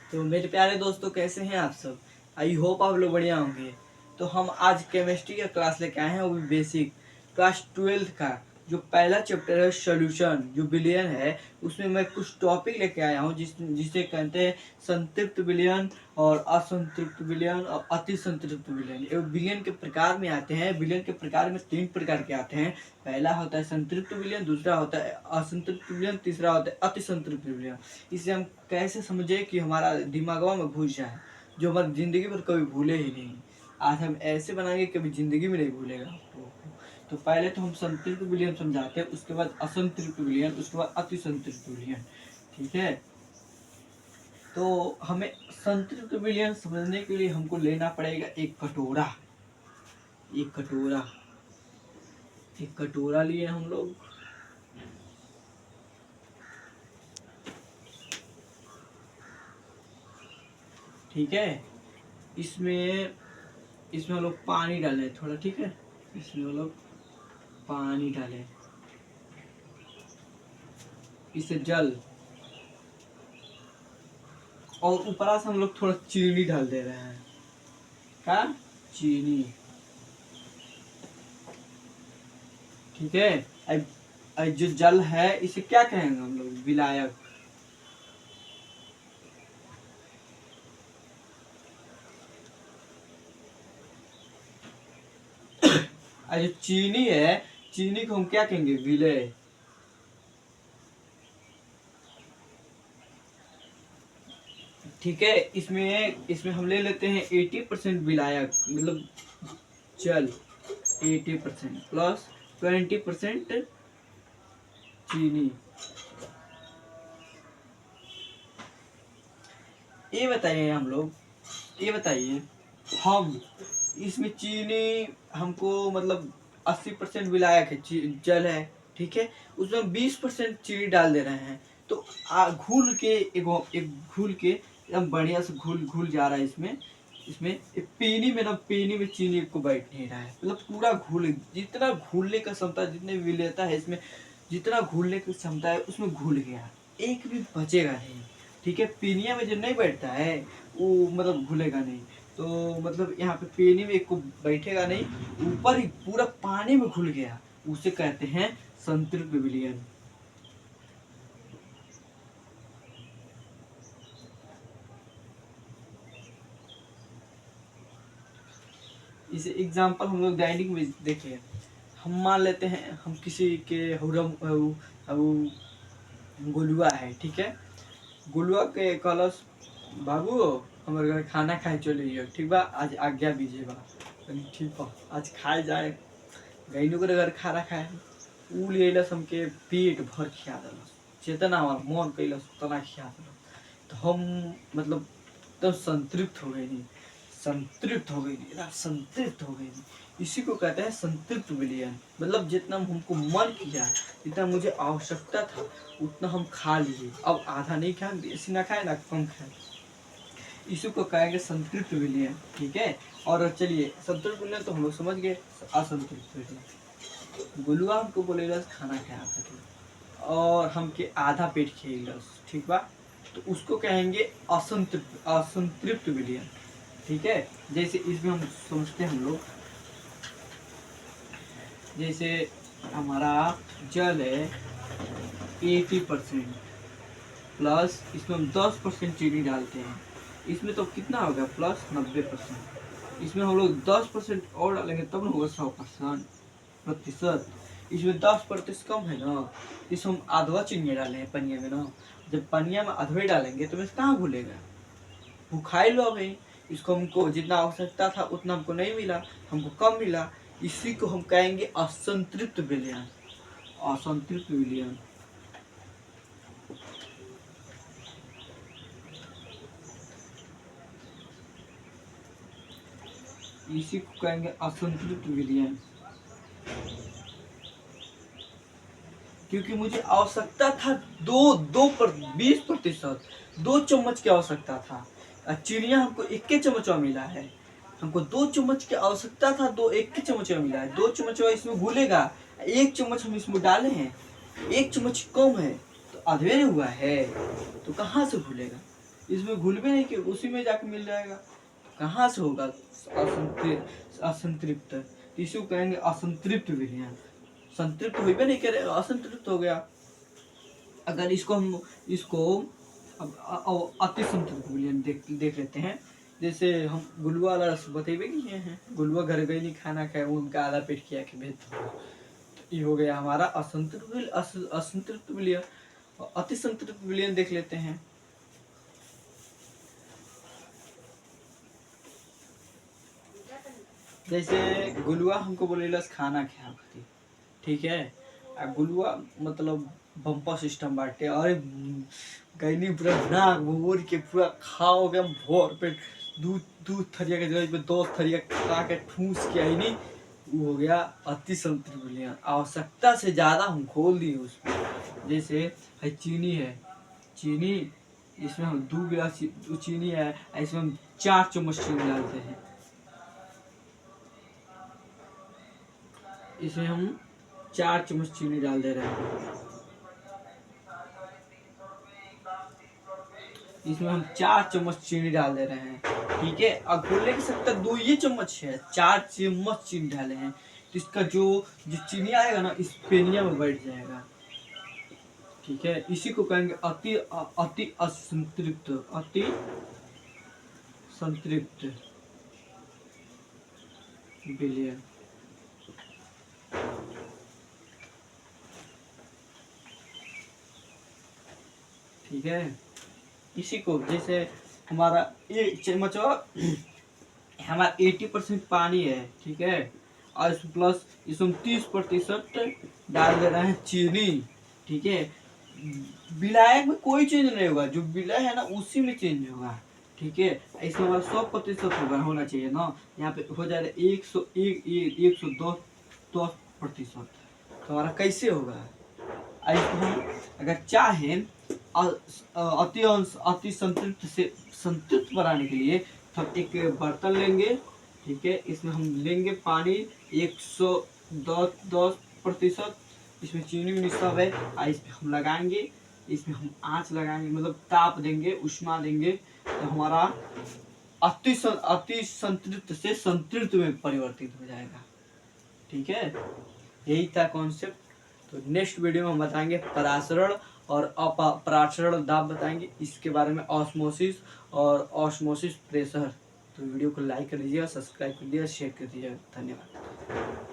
तो मेरे प्यारे दोस्तों, कैसे हैं आप सब? आई होप आप लोग बढ़िया होंगे। तो हम आज केमिस्ट्री का क्लास लेके आए हैं, वो भी बेसिक क्लास 12th का। जो पहला चैप्टर है सॉल्यूशन, जो विलयन है, उसमें मैं कुछ टॉपिक लेके आया हूँ जिसे कहते हैं संतृप्त विलयन और असंतृप्त विलयन और अति संतृप्त विलयन। ये विलयन के प्रकार में आते हैं। विलयन के प्रकार में 3 प्रकार के आते हैं। पहला होता है संतृप्त विलयन, दूसरा होता है असंतृप्त विलयन, तीसरा होता है अति संतृप्त विलयन। इसे हम कैसे समझे कि हमारा दिमागवा में घुस जाए, जो हमारी ज़िंदगी भर कभी भूले ही नहीं। आज हम ऐसे बनाएंगे कभी ज़िंदगी में नहीं भूलेगा आप लोगों को। तो पहले तो हम संतृप्त विलयन समझाते हैं, उसके बाद असंतृप्त विलयन, उसके बाद अति संतृप्त विलयन। ठीक है। तो हमें संतृप्त विलयन समझने के लिए हमको लेना पड़ेगा एक कटोरा। एक कटोरा लिए हम लोग। ठीक है। इसमें हम लोग पानी डालें थोड़ा। ठीक है। इसमें हम लोग पानी डालें, इसे जल, और ऊपर से हम लोग थोड़ा चीनी डाल दे रहे हैं। क्या? चीनी। ठीक है। अब जो जल है इसे क्या कहेंगे हम लोग? विलायक। और जो चीनी है, चीनी को हम क्या कहेंगे? विलय। ठीक है। इसमें हम ले लेते हैं 80% विलायक, मतलब जल 80% प्लस 20% चीनी। ये बताइए हम इसमें चीनी हमको मतलब 80% विलायक है, जल है। ठीक है। उसमें 20% चीनी डाल दे रहे हैं। तो घुल के एक घुल के एकदम बढ़िया से घुल घुल जा रहा है इसमें। पेनी में चीनी को बैठ नहीं रहा है, मतलब पूरा घुल, जितना घुलने का क्षमता, जितने विलेयता है इसमें, जितना घुलने की क्षमता है उसमें घुल गया, एक भी बचेगा नहीं। ठीक है। पीनिया में जो नहीं बैठता है वो मतलब घुलेगा नहीं। तो मतलब यहाँ पे पेनी में एक को बैठेगा नहीं, ऊपर ही पूरा पानी में घुल गया, उसे कहते हैं संतृप्त विलयन। इसे एग्जांपल हम लोग डाइनिंग में देखें। हम मान लेते हैं हम किसी के गुलुआ है। ठीक है। गुलुआ के कलश, बाबू हमारे घर खाना खाए चलिए, ठीक बा, आज आज्ञा दीजिए बा। ठीक बा, आज खाए जाए। गईनू के घर खाना खाए, उ लेलस हमके पेट भर खिया दिलस, जितना हमारा मन कैलस उतना खिया दिलस। तो हम मतलब एकदम संतृप्त हो गए, नहीं संतृप्त हो गई, एकदम संतृप्त हो गई। इसी को कहते हैं संतृप्त विलयन। मतलब जितना हमको मन किया, जितना मुझे आवश्यकता था, उतना हम खा लिए। अब आधा नहीं खाए, बेसी ना खाए ना कम खाए, इसी को कहेंगे संतृप्त विलयन। ठीक है। और चलिए, संतृप्त विलयन तो हम लोग समझ गए। असंतृप्त विलयन, गुलुआ हमको बोलेगा खाना खाया था और हमके आधा पेट खिएलस, ठीक बा, तो उसको कहेंगे असंतृप्त विलयन। ठीक है। जैसे इसमें हम समझते हैं हम लोग, जैसे हमारा जल है 80% प्लस इसमें हम 10% चीनी डालते हैं। इसमें तो कितना होगा? प्लस 90%। इसमें हम लोग 10% और डालेंगे तब ना होगा 100%। इसमें 10% कम है ना, इसमें हम आधवा चीनी डाले हैं पनिया में ना। जब पनिया में आधवे डालेंगे तो इसमें कहाँ भूलेगा? भूखाई लो भाई। इसको हमको जितना आवश्यकता था उतना हमको नहीं मिला, हमको कम मिला। इसी को हम कहेंगे असंतृप्त विलयन। असंतृप्त विलयन। इसी को कहेंगे असंतृप्त विलयन, क्योंकि मुझे आवश्यकता था 20%, 2 चम्मच की आवश्यकता था। चिड़िया हमको 1 चम्मच मिला है। हमको 2 चम्मच की आवश्यकता था, 1 चम्मच मिला है। 2 चम्मच इसमें घुलेगा, 1 चम्मच हम इसमें डाले हैं, 1 चम्मच कम है तो अधवेरे हुआ है, तो कहाँ से घुलेगा? इसमें घुल भी नहीं कि उसी में जाके मिल जाएगा, कहाँ से होगा असंतृप्त। इसी को कहेंगे असंतृप्त विलयन। संतृप्त हो भी नहीं करे, असंतृप्त हो गया। अगर इसको अब अति संतृप्त विलयन देख लेते हैं। जैसे हम गुलुआ वाला रस बतेबे किए हैं, गुलुआ घर गई नहीं खाना खाए, उनका आधा पेट किया कि भेज दो। ये हो गया हमारा असंतृप्त विलयन। अति संतृप्त विलयन देख लेते हैं। जैसे गुलुआ हमको बोलेला खाना खाए खातिर, ठीक है। गुलुआ मतलब बम्पर सिस्टम बाटे, अरे गैनी पूरा नाक भोर के पूरा खाओ के भोर पेट, दूध थरिया के जगह पे 10 थरिया खा के ठूस के आई नहीं, वो हो गया अति संतृप्त विलयन। आवश्यकता से ज्यादा हम खोल दिए उसमें। जैसे है चीनी है, चीनी इसमें हम 2 गिलास चीनी है, इसमें हम 4 चम्मच चीनी डालते हैं। इसमें हम 4 चम्मच चीनी डाल दे रहे हैं। इसमें हम 4 चम्मच चीनी डाल दे रहे हैं, ठीक है। अब घोलने की सकता 2 ही चम्मच है, 4 चम्मच चीनी डाले हैं, तो इसका जो चीनी आएगा ना इस पेनिया में बैठ जाएगा, ठीक है। इसी को कहेंगे अति असंतृप्त, अति संतृप्त विलयन, ठीक है। इसी को जैसे हमारा 1 चम्मच हमारा 80% पानी है, ठीक है, और प्लस इसमें 30% डाल दे रहे हैं चीनी, ठीक है। विलायक में कोई चेंज नहीं होगा, जो विलय है ना उसी में चेंज होगा, ठीक है। इसमें हमारा 100% होना चाहिए ना, यहाँ पे हो जाएगा 110%। तो हमारा कैसे होगा, इसको हम अगर चाहें अति संतृप्त से संतृप्त बनाने के लिए, तो हम एक बर्तन लेंगे, ठीक है। इसमें हम लेंगे पानी 110%, इसमें चीनी भी सब है, और इसमें हम लगाएंगे, इसमें हम आंच लगाएंगे, मतलब ताप देंगे, उष्मा देंगे, तो हमारा अति संतृप्त से संतृप्त में परिवर्तित हो जाएगा, ठीक है। यही था कॉन्सेप्ट। तो नेक्स्ट वीडियो में हम बताएंगे परासरण और अपरासरण दाब बताएंगे, इसके बारे में ऑस्मोसिस और ऑस्मोसिस प्रेशर। तो वीडियो को लाइक कर दीजिएगा, सब्सक्राइब कर दीजिएगा, शेयर कर दीजिएगा। धन्यवाद।